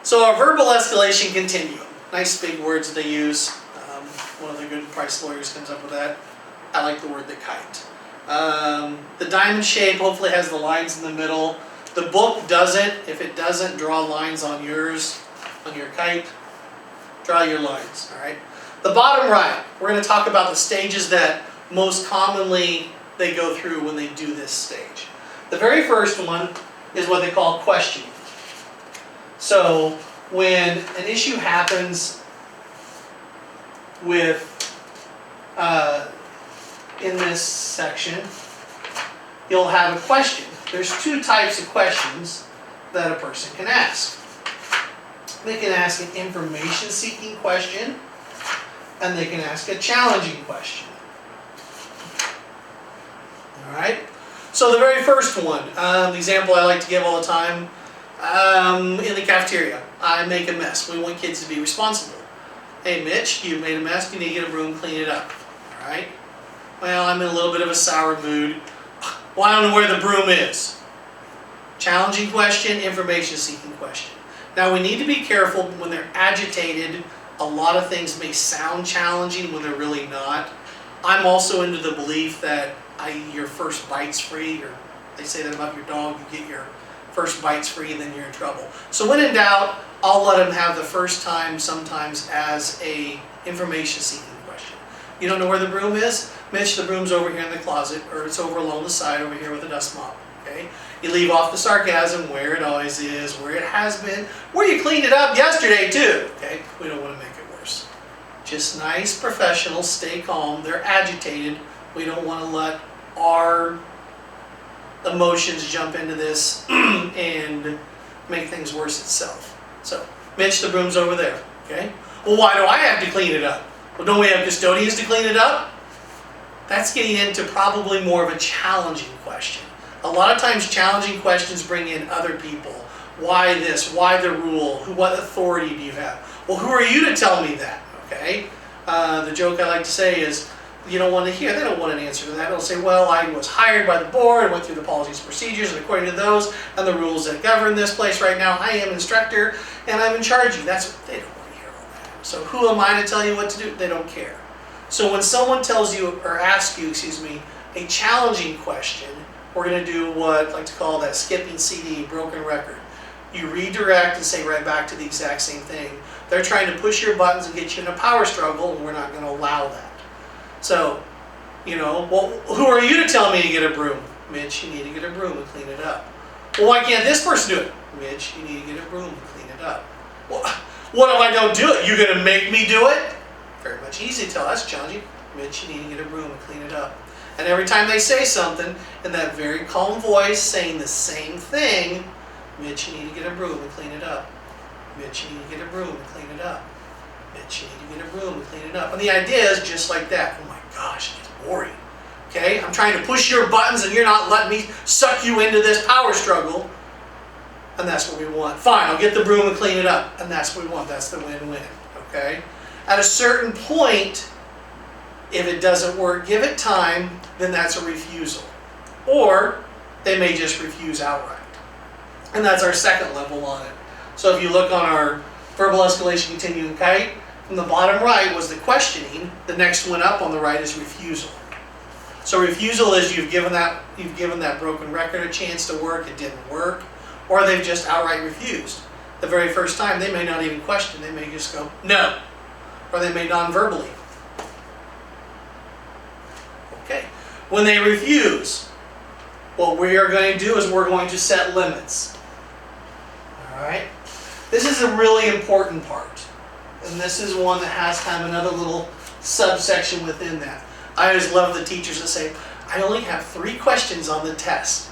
So our verbal escalation continuum. Nice big words that they use. One of the good price lawyers comes up with that. I like the word the kite. The diamond shape hopefully has the lines in the middle. The book doesn't. If it doesn't, draw lines on yours, on your kite. Draw your lines, all right? The bottom right, we're going to talk about the stages that most commonly they go through when they do this stage. The very first one is what they call questioning. So when an issue happens with, in this section, you'll have a question. There's two types of questions that a person can ask. They can ask an information-seeking question, and they can ask a challenging question. All right? So the very first one, the example I like to give all the time, in the cafeteria, I make a mess. We want kids to be responsible. Hey Mitch, you made a mess, you need to get a broom, clean it up. All right? Well, I'm in a little bit of a sour mood. Well, I don't know where the broom is. Challenging question, information-seeking question. Now we need to be careful when they're agitated. A lot of things may sound challenging when they're really not. I'm also into the belief that your first bite's free, or they say that about your dog, you get your first bite's free and then you're in trouble. So when in doubt, I'll let them have the first time sometimes as a information-seeking question. You don't know where the broom is? Mitch, the broom's over here in the closet, or it's over along the side over here with a dust mop. Okay? You leave off the sarcasm, where it always is, where it has been, where you cleaned it up yesterday too. Okay? We don't want to make it worse. Just nice, professional, stay calm. They're agitated. We don't want to let our emotions jump into this and make things worse itself. So, Mitch, the broom's over there. Okay? Well, why do I have to clean it up? Well, don't we have custodians to clean it up? That's getting into probably more of a challenging question. A lot of times challenging questions bring in other people. Why this? Why the rule? What authority do you have? Well, who are you to tell me that? Okay? The joke I like to say is, you don't want to hear, they don't want an answer to that. They'll say, well, I was hired by the board, I went through the policies and procedures, and according to those and the rules that govern this place right now, I am instructor, and I'm in charge of you. That's what they don't want to hear all that. So who am I to tell you what to do? They don't care. So when someone tells you, or asks you, a challenging question, we're going to do what I like to call that skipping CD, broken record. You redirect and say right back to the exact same thing. They're trying to push your buttons and get you in a power struggle, and we're not going to allow that. So, well, who are you to tell me to get a broom? Mitch, you need to get a broom and clean it up. Well, why can't this person do it? Mitch, you need to get a broom and clean it up. Well, what if I don't do it? You're going to make me do it? Very much easy to tell. That's challenging. Mitch, you need to get a broom and clean it up. And every time they say something in that very calm voice saying the same thing, Mitch, you need to get a broom and clean it up. Mitch, you need to get a broom and clean it up. Mitch, you need to get a broom and clean it up. And the idea is just like that. Oh my gosh, it's boring. Okay? I'm trying to push your buttons and you're not letting me suck you into this power struggle. And that's what we want. Fine, I'll get the broom and clean it up. And that's what we want. That's the win-win. Okay? At a certain point, if it doesn't work, give it time, then that's a refusal. Or they may just refuse outright. And that's our second level on it. So if you look on our verbal escalation continuum kite, from the bottom right was the questioning. The next one up on the right is refusal. So refusal is you've given that broken record a chance to work, it didn't work, or they've just outright refused. The very first time they may not even question, they may just go, no. Or they may non-verbally. Okay. When they refuse, what we are going to do is we're going to set limits. Alright? This is a really important part. And this is one that has kind of another little subsection within that. I always love the teachers that say, I only have 3 questions on the test.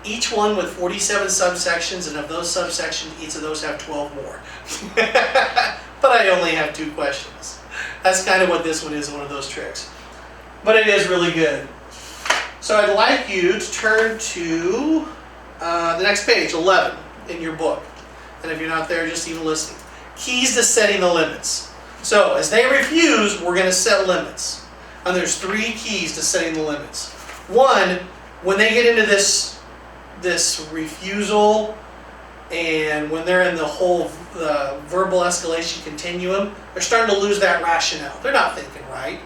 Each one with 47 subsections, and of those subsections, each of those have 12 more. But I only have 2 questions. That's kind of what this one is, one of those tricks. But it is really good. So I'd like you to turn to the next page, 11, in your book. And if you're not there, just even listening. Keys to setting the limits. So as they refuse, we're going to set limits. And there's 3 keys to setting the limits. One, when they get into this refusal, And when they're in the whole verbal escalation continuum, they're starting to lose that rationale. They're not thinking right.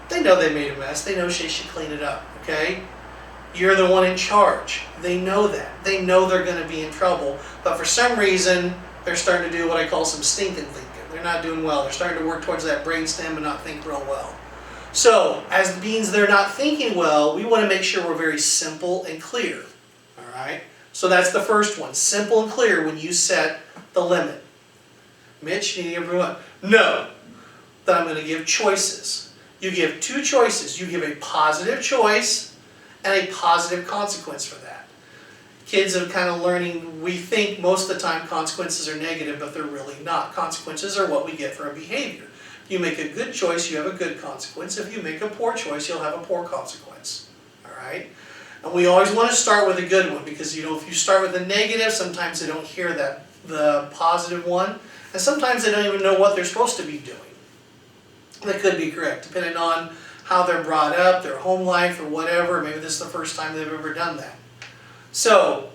They know they made a mess. They know they should clean it up, okay? You're the one in charge. They know that. They know they're going to be in trouble. But for some reason, they're starting to do what I call some stinking thinking. They're not doing well. They're starting to work towards that brainstem and not think real well. So, as it means they're not thinking well, we want to make sure we're very simple and clear. All right? So that's the first one. Simple and clear when you set the limit. Mitch, you need to give everyone. No. Then I'm going to give choices. You give two choices. You give a positive choice and a positive consequence for that. Kids are kind of learning, we think most of the time consequences are negative, but they're really not. Consequences are what we get for a behavior. If you make a good choice, you have a good consequence. If you make a poor choice, you'll have a poor consequence. All right? And we always want to start with a good one because, if you start with a negative, sometimes they don't hear the positive one, and sometimes they don't even know what they're supposed to be doing. That could be correct, depending on how they're brought up, their home life, or whatever. Maybe this is the first time they've ever done that. So,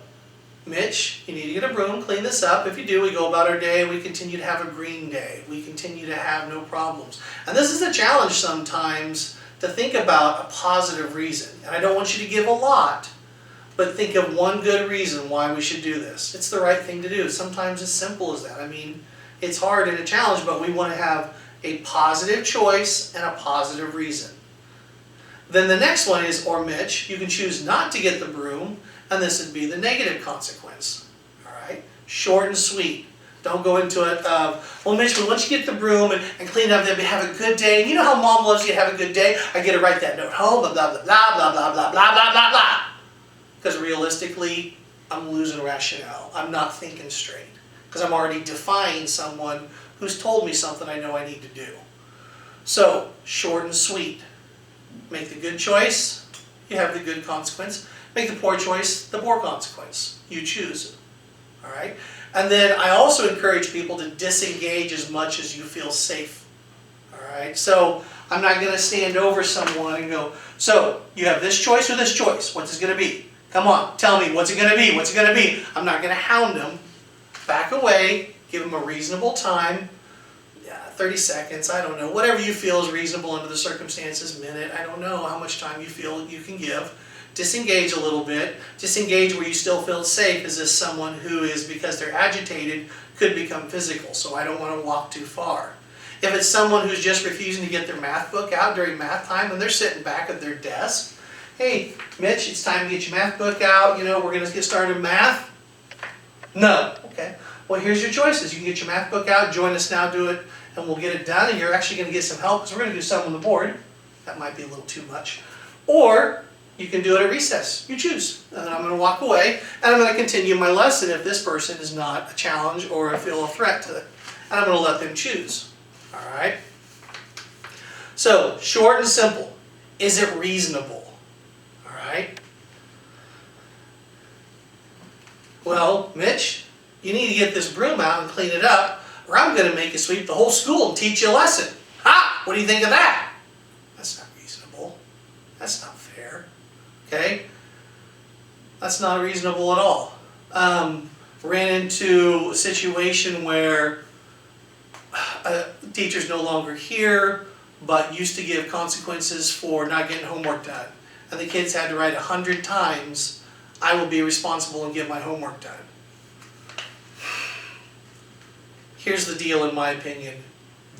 Mitch, you need to get a broom, clean this up. If you do, we go about our day, we continue to have a green day. We continue to have no problems. And this is a challenge sometimes to think about a positive reason. And I don't want you to give a lot, but think of one good reason why we should do this. It's the right thing to do. Sometimes as simple as that. I mean, it's hard and a challenge, but we want to have a positive choice and a positive reason. Then the next one is, or Mitch, you can choose not to get the broom, and this would be the negative consequence. All right? Short and sweet. Don't go into it of, well, Mitch, once you get the broom and clean it up, then have a good day. And you know how mom loves you to have a good day? I get to write that note home, blah, blah, blah, blah, blah, blah, blah, blah, blah, blah, blah. Because realistically, I'm losing rationale. I'm not thinking straight. Because I'm already defying someone who's told me something I know I need to do. So, short and sweet. Make the good choice, you have the good consequence. Make the poor choice, the poor consequence. You choose. All right? And then I also encourage people to disengage as much as you feel safe. All right? So I'm not going to stand over someone and go, so you have this choice or this choice. What's it going to be? Come on, tell me, what's it going to be? What's it going to be? I'm not going to hound them. Back away, give them a reasonable time. 30 seconds, I don't know. Whatever you feel is reasonable under the circumstances, minute, I don't know how much time you feel you can give. Disengage a little bit. Disengage where you still feel safe. Is this someone who is, because they're agitated, could become physical, so I don't want to walk too far. If it's someone who's just refusing to get their math book out during math time and they're sitting back at their desk, hey, Mitch, it's time to get your math book out, we're going to get started in math. No. Okay. Well, here's your choices. You can get your math book out, join us now, do it, and we'll get it done, and you're actually going to get some help because we're going to do some on the board. That might be a little too much. Or you can do it at recess. You choose. And then I'm going to walk away, and I'm going to continue my lesson if this person is not a challenge or I feel a threat to it. And I'm going to let them choose. All right? So, short and simple. Is it reasonable? All right? Well, Mitch, you need to get this broom out and clean it up, or I'm going to make you sweep the whole school and teach you a lesson. Ha! What do you think of that? That's not reasonable. That's not fair. Okay? That's not reasonable at all. Ran into a situation where a teacher's no longer here, but used to give consequences for not getting homework done. And the kids had to write 100 times, I will be responsible and get my homework done. Here's the deal in my opinion.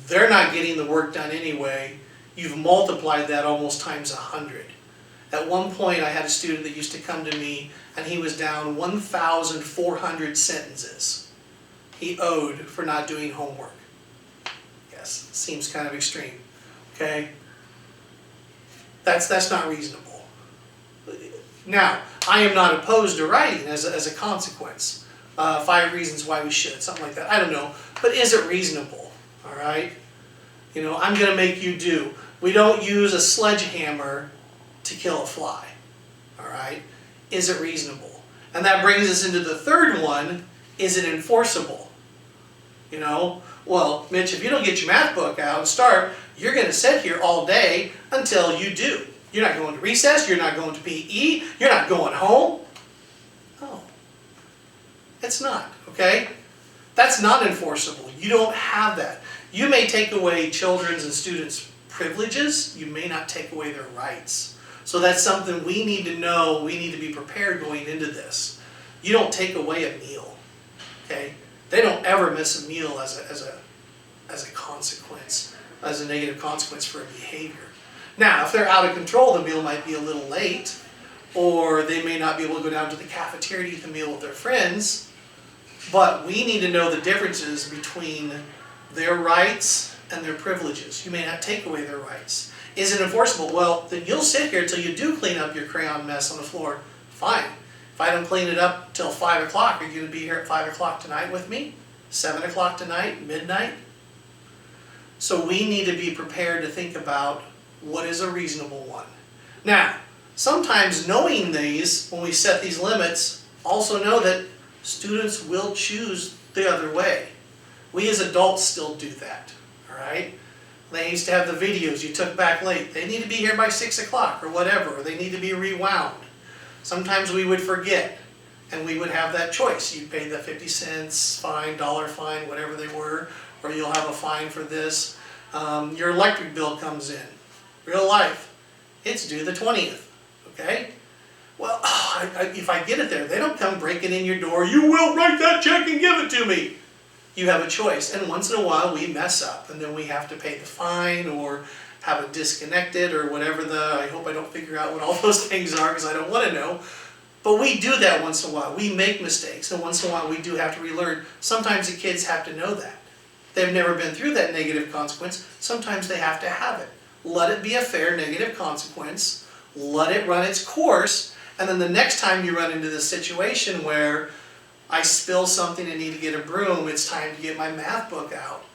They're not getting the work done anyway. You've multiplied that almost times 100. At one point I had a student that used to come to me and he was down 1,400 sentences he owed for not doing homework. Yes, seems kind of extreme. Okay? That's not reasonable. Now, I am not opposed to writing as a consequence. 5 reasons why we should, something like that. I don't know. But is it reasonable? All right? I'm going to make you do. We don't use a sledgehammer to kill a fly. All right? Is it reasonable? And that brings us into the third one. Is it enforceable? Well, Mitch, if you don't get your math book out and start, you're going to sit here all day until you do. You're not going to recess. You're not going to PE. You're not going home. Oh. It's not, okay? That's not enforceable. You don't have that. You may take away children's and students' privileges. You may not take away their rights. So that's something we need to know. We need to be prepared going into this. You don't take away a meal, okay? They don't ever miss a meal as a consequence, as a negative consequence for a behavior. Now, if they're out of control, the meal might be a little late, or they may not be able to go down to the cafeteria to eat the meal with their friends, but we need to know the differences between their rights and their privileges. You may not take away their rights. Is it enforceable? Well, then you'll sit here until you do clean up your crayon mess on the floor. Fine. If I don't clean it up till 5 o'clock, are you going to be here at 5 o'clock tonight with me? 7 o'clock tonight? Midnight? So we need to be prepared to think about what is a reasonable one. Now, sometimes knowing these, when we set these limits, also know that students will choose the other way. We as adults still do that, all right? They used to have the videos you took back late. They need to be here by 6 o'clock or whatever, or they need to be rewound. Sometimes we would forget, and we would have that choice. You pay the 50 cents fine, dollar fine, whatever they were, or you'll have a fine for this. Your electric bill comes in. Real life, it's due the 20th, okay? Well, if I get it there, they don't come breaking in your door. You will write that check and give it to me. You have a choice, and once in a while we mess up, and then we have to pay the fine or have it disconnected or whatever I hope I don't figure out what all those things are because I don't want to know. But we do that once in a while. We make mistakes, and once in a while we do have to relearn. Sometimes the kids have to know that. They've never been through that negative consequence. Sometimes they have to have it. Let it be a fair negative consequence. Let it run its course. And then the next time you run into this situation where I spill something and need to get a broom, it's time to get my math book out.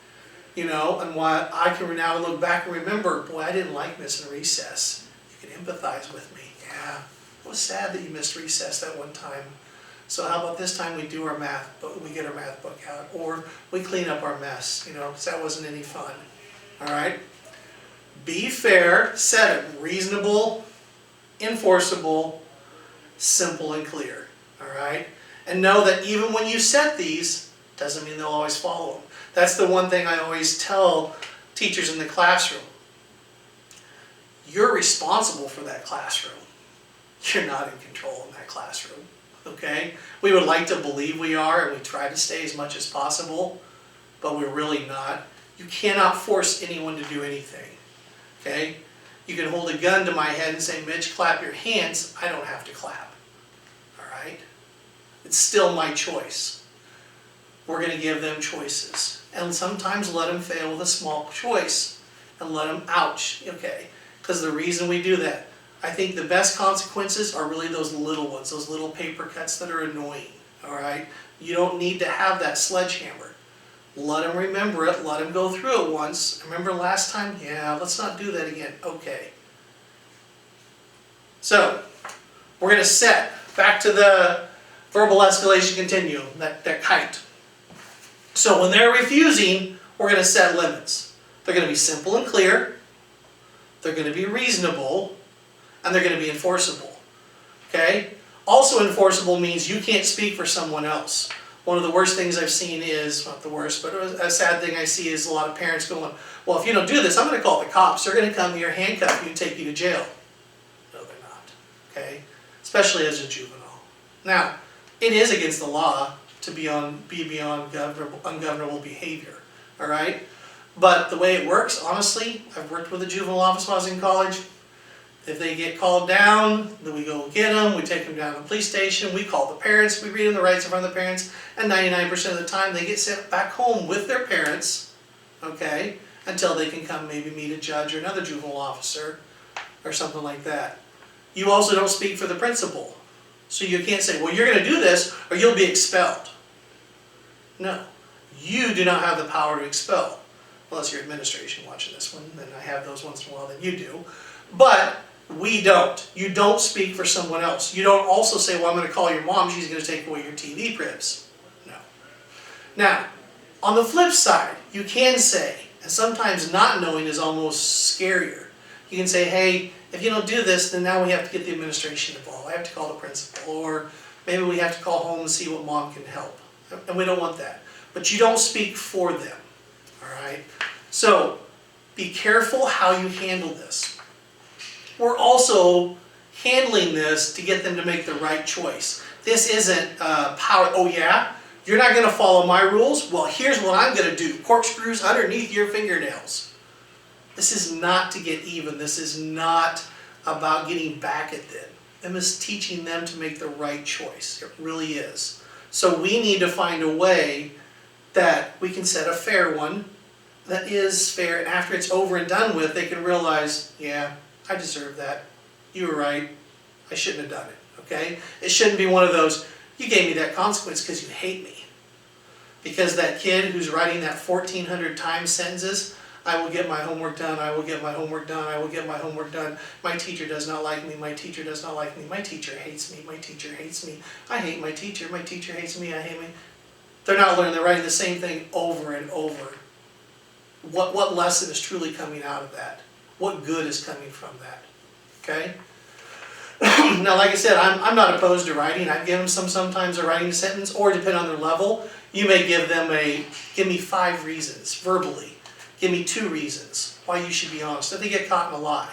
You know, and what I can now look back and remember, boy, I didn't like missing recess. You can empathize with me. Yeah, it was sad that you missed recess that one time. So how about this time we do our math, but we get our math book out, or we clean up our mess, you know, because that wasn't any fun. All right? Be fair, set it reasonable, enforceable, simple and clear. All right? And know that even when you set these, doesn't mean they'll always follow them. That's the one thing I always tell teachers in the classroom. You're responsible for that classroom. You're not in control in that classroom. Okay? We would like to believe we are, and we try to stay as much as possible, but we're really not. You cannot force anyone to do anything. Okay? You can hold a gun to my head and say, Mitch, clap your hands. I don't have to clap. All right? It's still my choice. We're going to give them choices. And sometimes let them fail with a small choice and let them, ouch, okay? Because the reason we do that, I think the best consequences are really those little ones, those little paper cuts that are annoying, all right? You don't need to have that sledgehammer. Let them remember it, let them go through it once. Remember last time? Yeah, let's not do that again. Okay. So, we're going to set, back to the verbal escalation continuum, that kite. So when they're refusing, we're going to set limits. They're going to be simple and clear, they're going to be reasonable, and they're going to be enforceable. Okay? Also enforceable means you can't speak for someone else. One of the worst things I've seen is, not the worst, but a sad thing I see is a lot of parents going, well, if you don't do this, I'm going to call the cops. They're going to come here, handcuff you, and take you to jail. No, they're not. Okay? Especially as a juvenile. Now, it is against the law to be beyond ungovernable behavior. All right? But the way it works, honestly, I've worked with a juvenile office when I was in college. If they get called down, then we go get them, we take them down to the police station, we call the parents, we read them the rights in front of the parents, and 99% of the time they get sent back home with their parents, okay, until they can come maybe meet a judge or another juvenile officer or something like that. You also don't speak for the principal. So you can't say, well, you're going to do this or you'll be expelled. No. You do not have the power to expel. Unless you're administration watching this one, then I have those once in a while that you do. But we don't. You don't speak for someone else. You don't also say, well, I'm going to call your mom, she's going to take away your TV cribs. No. Now, on the flip side, you can say, and sometimes not knowing is almost scarier. You can say, hey, if you don't do this, then now we have to get the administration involved. I have to call the principal, or Maybe we have to call home and see what mom can help. And we don't want that. But you don't speak for them. All right? So, be careful how you handle this. We're also handling this to get them to make the right choice. This isn't power, oh yeah, you're not going to follow my rules? Well, here's what I'm going to do. Corkscrews underneath your fingernails. This is not to get even. This is not about getting back at them. Them is teaching them to make the right choice. It really is. So we need to find a way that we can set a fair one that is fair, and after it's over and done with, they can realize, yeah, I deserve that. You were right. I shouldn't have done it. Okay? It shouldn't be one of those, you gave me that consequence because you hate me. Because that kid who's writing that 1,400 times sentences, I will get my homework done, I will get my homework done, I will get my homework done. My teacher does not like me, my teacher does not like me, my teacher hates me, my teacher hates me. I hate my teacher hates me, I hate me. They're not learning, they're writing the same thing over and over. What lesson is truly coming out of that? What good is coming from that? Okay? Now, like I said, I'm not opposed to writing. I give them sometimes a writing sentence, or depending on their level, you may give them give me 5 reasons, verbally. Give me 2 reasons why you should be honest. If they get caught in a lie.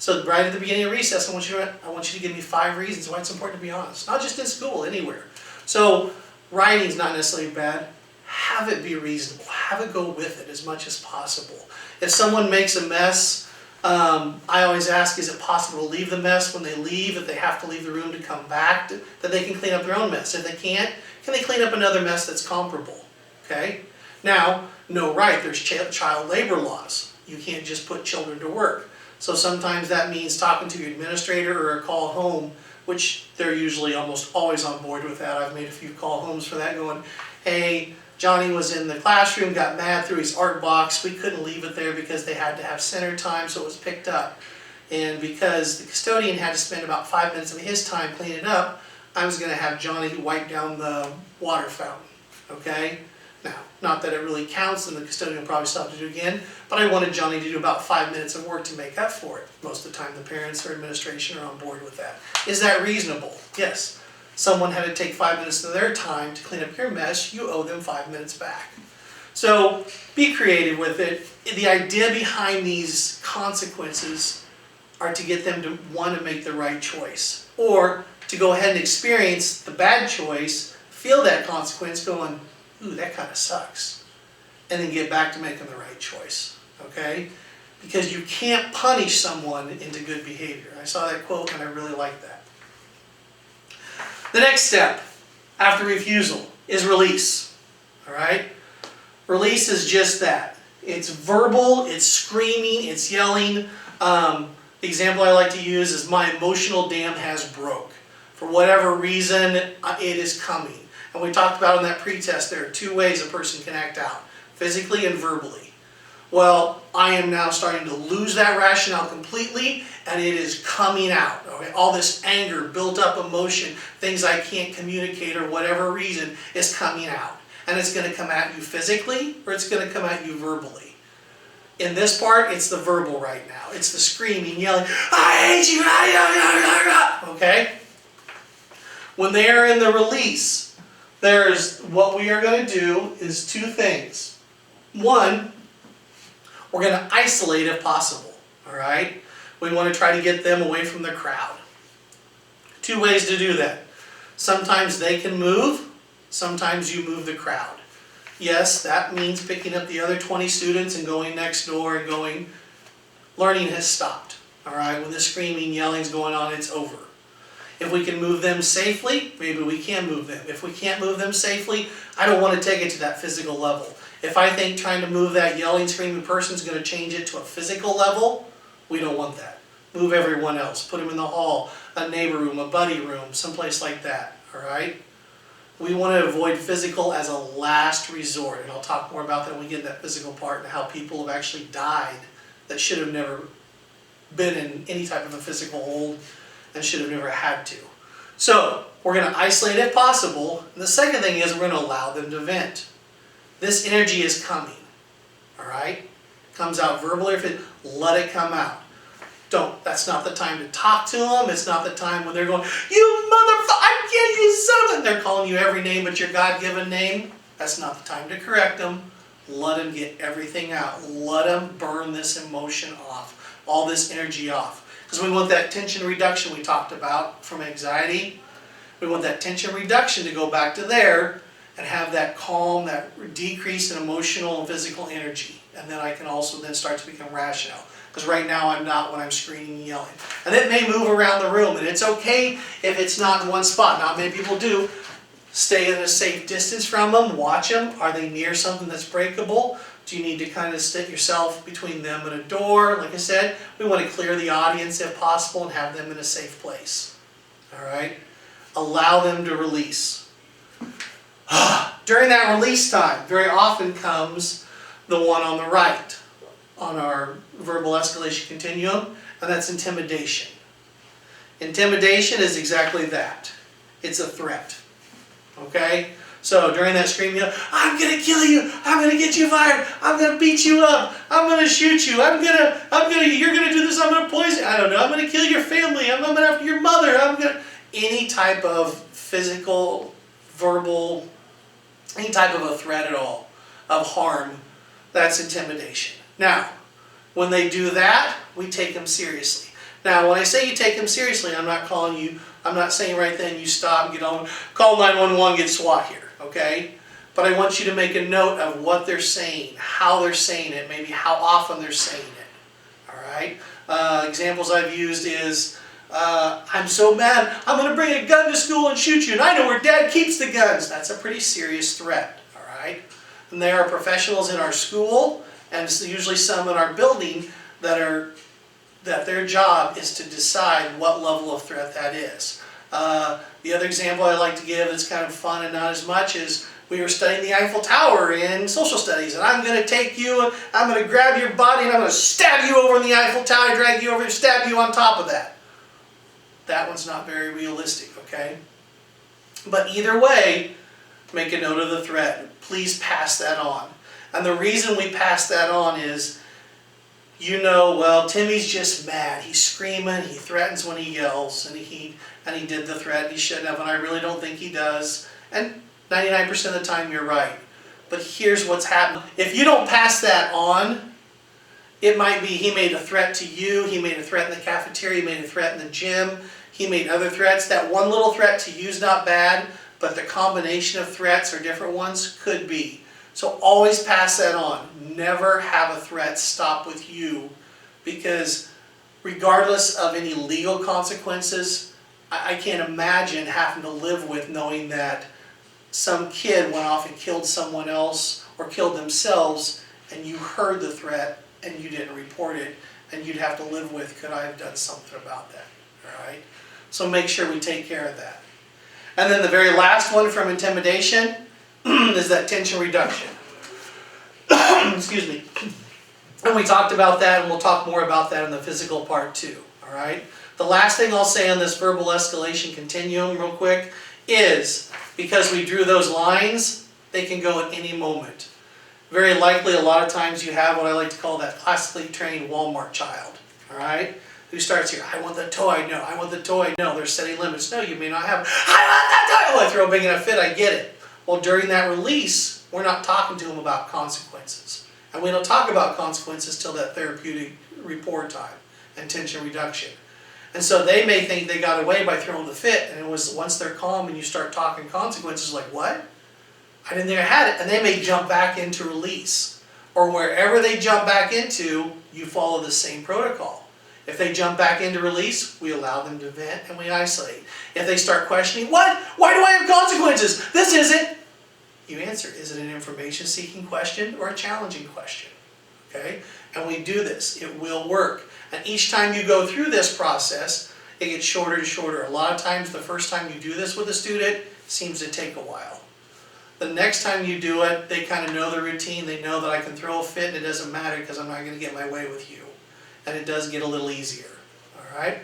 So right at the beginning of recess, I want you to give me 5 reasons why it's important to be honest. Not just in school, anywhere. So writing's not necessarily bad. Have it be reasonable. Have it go with it as much as possible. If someone makes a mess, I always ask, is it possible to leave the mess when they leave, if they have to leave the room to come back, that they can clean up their own mess? If they can't, can they clean up another mess that's comparable? Okay? Now, no, right, there's child labor laws. You can't just put children to work. So sometimes that means talking to your administrator or a call home, which they're usually almost always on board with that. I've made a few call homes for that, going, hey, Johnny was in the classroom, got mad, threw his art box. We couldn't leave it there because they had to have center time, so it was picked up. And because the custodian had to spend about 5 minutes of his time cleaning it up, I was going to have Johnny wipe down the water fountain. Okay? Now, not that it really counts, and the custodian will probably stop to do it again, but I wanted Johnny to do about 5 minutes of work to make up for it. Most of the time, the parents or administration are on board with that. Is that reasonable? Yes. Someone had to take 5 minutes of their time to clean up your mess, you owe them 5 minutes back. So be creative with it. The idea behind these consequences are to get them to want to make the right choice, or to go ahead and experience the bad choice, feel that consequence, going, ooh, that kind of sucks, and then get back to making the right choice. Okay? Because you can't punish someone into good behavior. I saw that quote and I really like that. The next step after refusal is release. All right? Release is just that. It's verbal, it's screaming, it's yelling. The example I like to use is my emotional dam has broke. For whatever reason, it is coming. And we talked about in that pretest, there are 2 ways a person can act out, physically and verbally. Well, I am now starting to lose that rationale completely, and it is coming out. Okay? All this anger, built up emotion, things I can't communicate or whatever reason is coming out. And it's going to come at you physically, or it's going to come at you verbally. In this part, it's the verbal right now. It's the screaming, yelling, I hate you! Okay? When they are in the release, there's what we are going to do is 2 things. 1, we're going to isolate if possible. All right? We want to try to get them away from the crowd. 2 ways to do that. Sometimes they can move. Sometimes you move the crowd. Yes, that means picking up the other 20 students and going next door and going, learning has stopped. All right? When the screaming, yelling is going on, it's over. If we can move them safely, maybe we can move them. If we can't move them safely, I don't want to take it to that physical level. If I think trying to move that yelling, screaming person is going to change it to a physical level, we don't want that. Move everyone else. Put them in the hall, a neighbor room, a buddy room, someplace like that. All right? We want to avoid physical as a last resort. And I'll talk more about that when we get to that physical part and how people have actually died that should have never been in any type of a physical hold and should have never had to. So, we're going to isolate if possible. And the second thing is we're going to allow them to vent. This energy is coming. All right? Comes out verbally, let it come out. Don't. That's not the time to talk to them. It's not the time when they're going, you motherfucker, I can't, you son of a... They're calling you every name but your God-given name. That's not the time to correct them. Let them get everything out. Let them burn this emotion off, all this energy off. Because we want that tension reduction we talked about from anxiety. We want that tension reduction to go back to there and have that calm, that decrease in emotional and physical energy. And then I can also then start to become rational. Because right now I'm not when I'm screaming and yelling. And it may move around the room, and it's okay if it's not in one spot. Not many people do. Stay at a safe distance from them, watch them. Are they near something that's breakable? Do you need to kind of stick yourself between them and a door? Like I said, we want to clear the audience if possible and have them in a safe place. All right? Allow them to release. During that release time, very often comes the one on the right on our verbal escalation continuum, and that's intimidation. Intimidation is exactly that. It's a threat. Okay? So during that scream, I'm going to kill you. I'm going to get you fired. I'm going to beat you up. I'm going to shoot you. you're going to do this. I'm going to poison you. I don't know. I'm going to kill your family. I'm going after your mother. Any type of physical, verbal, any type of a threat at all of harm, that's intimidation. Now, when they do that, we take them seriously. Now, when I say you take them seriously, I'm not saying right then you stop, get on, call 911, get SWAT here, okay? But I want you to make a note of what they're saying, how they're saying it, maybe how often they're saying it, all right? Examples I've used is, I'm so mad, I'm going to bring a gun to school and shoot you, and I know where Dad keeps the guns. That's a pretty serious threat, all right? And there are professionals in our school, and usually some in our building, that their job is to decide what level of threat that is. The other example I like to give that's kind of fun and not as much is we were studying the Eiffel Tower in social studies, and I'm going to take you, and I'm going to grab your body, and I'm going to stab you over in the Eiffel Tower, drag you over and stab you on top of that. That one's not very realistic, okay? But either way, make a note of the threat. Please pass that on. And the reason we pass that on is, well, Timmy's just mad. He's screaming, he threatens when he yells, and he did the threat, he shouldn't have, and I really don't think he does. And 99% of the time you're right. But here's what's happening. If you don't pass that on, it might be he made a threat to you, he made a threat in the cafeteria, he made a threat in the gym, he made other threats. That one little threat to you is not bad, but the combination of threats or different ones could be. So always pass that on. Never have a threat stop with you, because regardless of any legal consequences, I can't imagine having to live with knowing that some kid went off and killed someone else or killed themselves, and you heard the threat and you didn't report it, and you'd have to live with, could I have done something about that? All right? So make sure we take care of that. And then the very last one from intimidation is that tension reduction. Excuse me. And we talked about that, and we'll talk more about that in the physical part too. All right? The last thing I'll say on this verbal escalation continuum real quick is, because we drew those lines, they can go at any moment. Very likely, a lot of times you have what I like to call that classically trained Walmart child. All right? Who starts here, I want the toy, no, I want the toy, no, there's setting limits, no, you may not have, I want that toy, oh, I throw a big enough fit, I get it. Well, during that release, we're not talking to them about consequences. And we don't talk about consequences till that therapeutic rapport time and tension reduction. And so they may think they got away by throwing the fit, and it was once they're calm and you start talking consequences, like, what? I didn't think I had it. And they may jump back into release. Or wherever they jump back into, you follow the same protocol. If they jump back into release, we allow them to vent and we isolate. If they start questioning, what? Why do I have consequences? This isn't. You answer, is it an information-seeking question or a challenging question? Okay? And we do this. It will work. And each time you go through this process, it gets shorter and shorter. A lot of times, the first time you do this with a student, seems to take a while. The next time you do it, they kind of know the routine. They know that I can throw a fit and it doesn't matter because I'm not going to get my way with you. And it does get a little easier. All right?